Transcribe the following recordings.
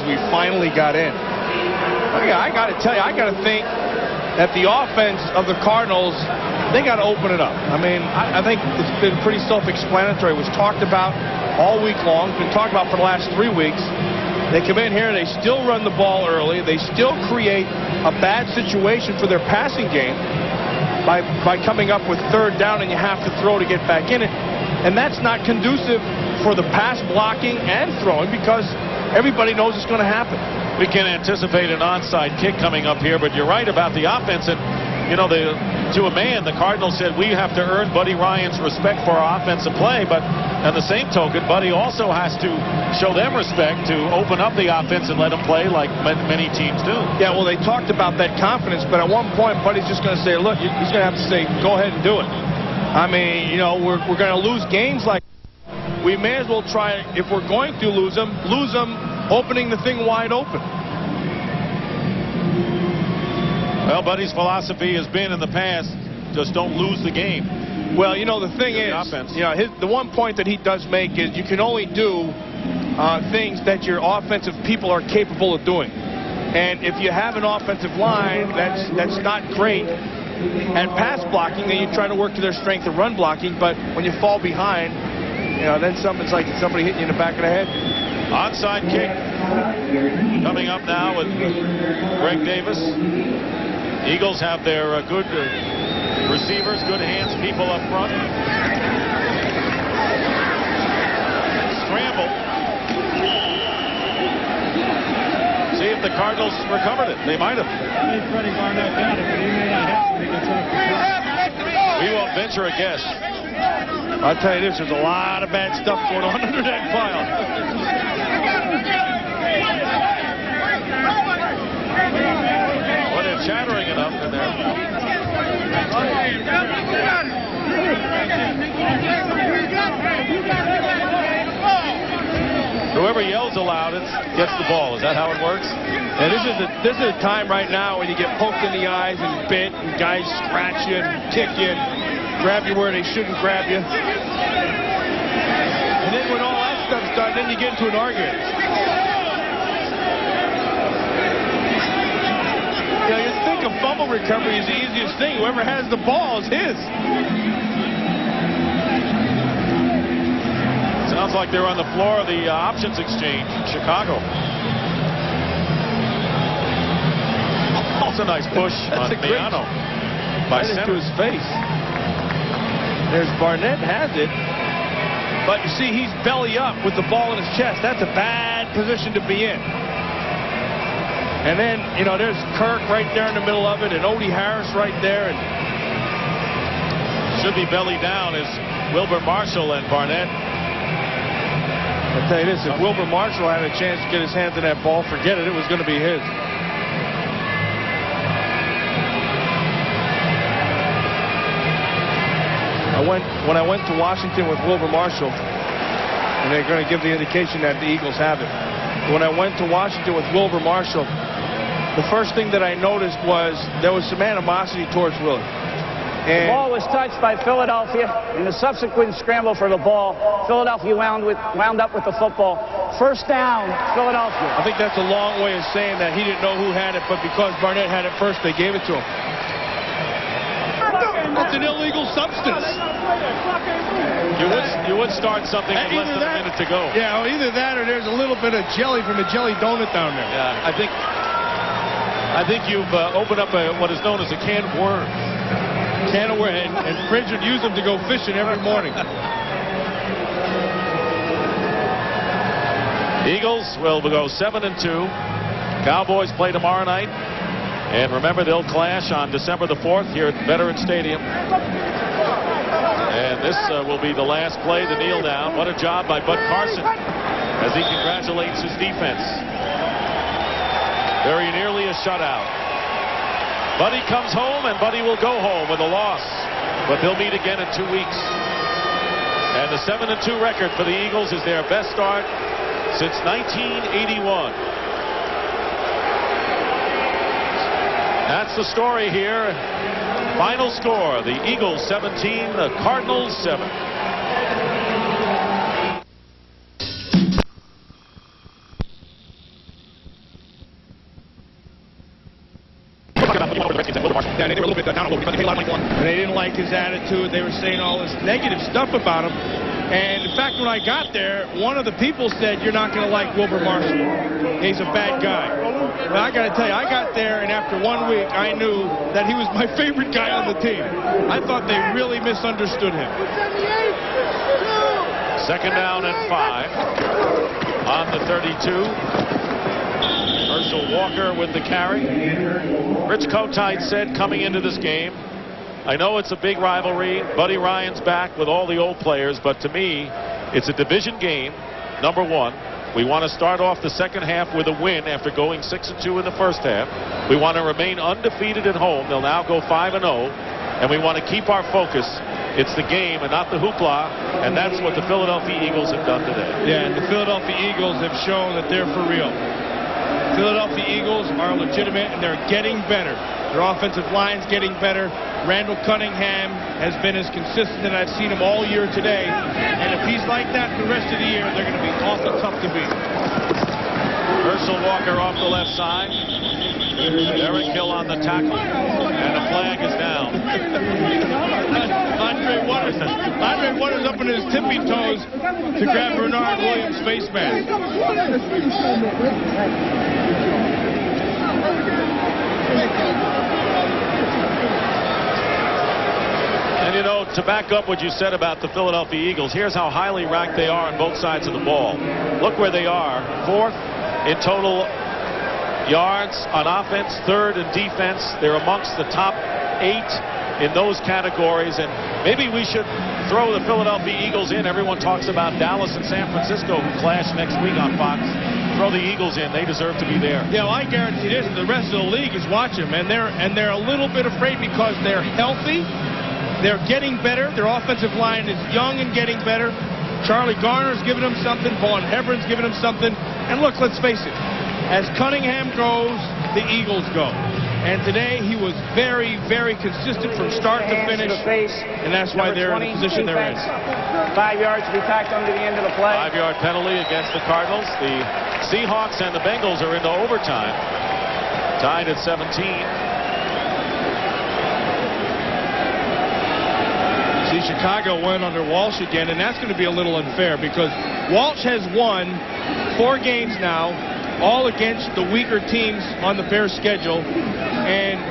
days we finally got in. I got to tell you, I got to think that the offense of the Cardinals, they got to open it up. I mean, I think it's been pretty self-explanatory. It was talked about all week long. It's been talked about for the last 3 weeks. They come in here, they still run the ball early. They still create a bad situation for their passing game by coming up with third down and you have to throw to get back in it. And that's not conducive for the pass blocking and throwing because everybody knows it's going to happen. We can anticipate an onside kick coming up here, but you're right about the offense. And, you know, to a man, the Cardinals said we have to earn Buddy Ryan's respect for our offensive play. But on the same token, Buddy also has to show them respect to open up the offense and let them play like many teams do. Yeah, well, they talked about that confidence, but at one point, Buddy's just going to say, look, he's going to have to say, go ahead and do it. I mean, you know, we're going to lose games like we may as well try, if we're going to lose them opening the thing wide open. Well, Buddy's philosophy has been in the past, just don't lose the game. Well, you know, the thing is, you know, the one point that he does make is you can only do things that your offensive people are capable of doing. And if you have an offensive line that's not great at pass blocking, then you try to work to their strength of run blocking. But when you fall behind, you know, then it's like somebody hitting you in the back of the head. Onside kick coming up now with Greg Davis. Eagles have their good receivers, good hands, people up front. Scramble. See if the Cardinals recovered it. They might have. Freddie Barnett got it, but he may not have it when he gets off. We won't venture a guess. I'll tell you this, there's a lot of bad stuff going on under that pile. Well, they're chattering enough in there. Whoever yells the loudest gets the ball. Is that how it works? And this is a time right now when you get poked in the eyes and bit, and guys scratch you and kick you and grab you where they shouldn't grab you. And then when all that stuff's done, then you get into an argument. You know, you think a fumble recovery is the easiest thing. Whoever has the ball is his. Sounds like they're on the floor of the options exchange in Chicago. That's a nice push on Miano by center. To his face. There's Barnett has it. But you see, he's belly up with the ball in his chest. That's a bad position to be in. And then, you know, there's Kirk right there in the middle of it, and Odie Harris right there. And should be belly down is Wilbur Marshall and Barnett. I'll tell you this, if Wilbur Marshall had a chance to get his hands on that ball, forget it, it was going to be his. When I went to Washington with Wilbur Marshall, and they're going to give the indication that the Eagles have it. When I went to Washington with Wilbur Marshall, the first thing that I noticed was there was some animosity towards Willie. The ball was touched by Philadelphia. In the subsequent scramble for the ball, Philadelphia wound up with the football. First down, Philadelphia. I think that's a long way of saying that he didn't know who had it, but because Barnett had it first, they gave it to him. That's an illegal substance. You would start something with less than a minute to go. Yeah, well, either that or there's a little bit of jelly from a jelly donut down there. Yeah, I think you've opened up what is known as a can of worms. Can of worms, and Fridge would use them to go fishing every morning. Eagles will go 7-2. Cowboys play tomorrow night. And remember, they'll clash on December the 4th here at Veterans Stadium. And this will be the last play, the kneel down. What a job by Bud Carson as he congratulates his defense. Very nearly a shutout. Buddy comes home, and Buddy will go home with a loss. But they'll meet again in 2 weeks. And the 7-2 record for the Eagles is their best start since 1981. That's the story here. Final score, the Eagles 17, the Cardinals 7. Yeah, they were a little bit down a little because they paid a lot of money for him. And they didn't like his attitude. They were saying all this negative stuff about him. And in fact, when I got there, one of the people said, "You're not going to like Wilbur Marshall. He's a bad guy." Now, I got to tell you, I got there, and after 1 week, I knew that he was my favorite guy on the team. I thought they really misunderstood him. Second down and 5 on the 32. Herschel Walker with the carry. Rich Kotite said coming into this game, I know it's a big rivalry. Buddy Ryan's back with all the old players, but to me, it's a division game, number one. We want to start off the second half with a win after going 6-2 in the first half. We want to remain undefeated at home. They'll now go 5-0, and we want to keep our focus. It's the game and not the hoopla, and that's what the Philadelphia Eagles have done today. Yeah, and the Philadelphia Eagles have shown that they're for real. Philadelphia Eagles are legitimate, and they're getting better. Their offensive line's getting better. Randall Cunningham has been as consistent as I've seen him all year today. And if he's like that for the rest of the year, they're going to be awful tough to beat. Herschel Walker off the left side. Eric Hill on the tackle. And the flag is down. Andre Waters up in his tippy toes to grab Bernard Williams' face mask. And you know, to back up what you said about the Philadelphia Eagles, here's how highly ranked they are on both sides of the ball. Look where they are. 4th in total yards on offense, 3rd in defense. They're amongst the top 8 in those categories, and maybe we should throw the Philadelphia Eagles in. Everyone talks about Dallas and San Francisco who clash next week on Fox. Throw the Eagles in. They deserve to be there. Yeah, well, I guarantee this. The rest of the league is watching them, and they're a little bit afraid because they're healthy. They're getting better. Their offensive line is young and getting better. Charlie Garner's giving them something. Vaughn Hebron's giving them something. And look, let's face it. As Cunningham goes, the Eagles go. And today he was very, very consistent from start to finish. And that's why they're in the position they're in. 5 yards to be tacked under the end of the play. 5-yard penalty against the Cardinals. The Seahawks and the Bengals are into overtime. Tied at 17. See, Chicago went under Walsh again, and that's going to be a little unfair because Walsh has won 4 games now, all against the weaker teams on the Bears' schedule, and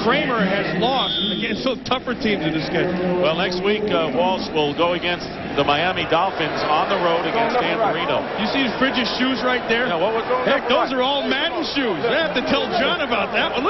Kramer has lost against those tougher teams in the schedule. Well, next week, Walsh will go against the Miami Dolphins on the road against Dan Marino. You see his Bridges shoes right there? Yeah, what was going on? Heck, those are all Madden shoes. I have to tell John about that one.